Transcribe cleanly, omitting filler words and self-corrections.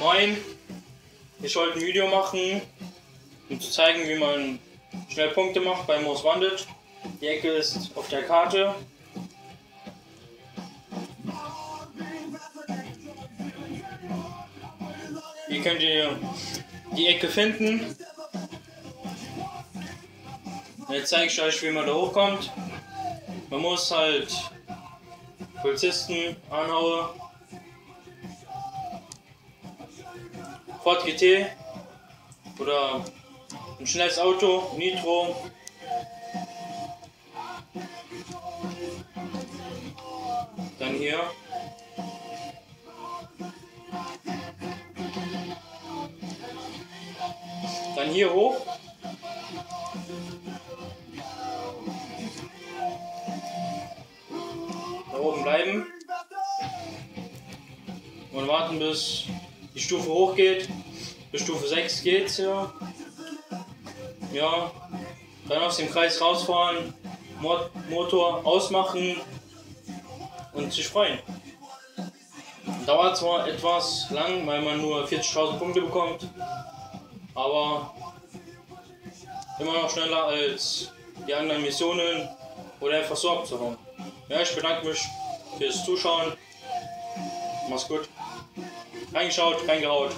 Moin, ich wollte ein Video machen, um zu zeigen, wie man schnell Punkte macht bei Most Wanted. Die Ecke ist auf der Karte. Hier könnt ihr die Ecke finden. Jetzt zeige ich euch, wie man da hochkommt. Man muss halt Polizisten anhauen. Ford GT oder ein schnelles Auto, Nitro. Dann hier. Dann hier hoch. Da oben bleiben. Und warten, bis die Stufe hochgeht. Bis Stufe 6 geht's ja. Ja. Dann aus dem Kreis rausfahren. Motor ausmachen. Und sich freuen. Dauert zwar etwas lang, weil man nur 40.000 Punkte bekommt. Aber immer noch schneller als die anderen Missionen oder einfach so abzuhauen. Ja, ich bedanke mich fürs Zuschauen. Mach's gut. Reingeschaut, reingehaut.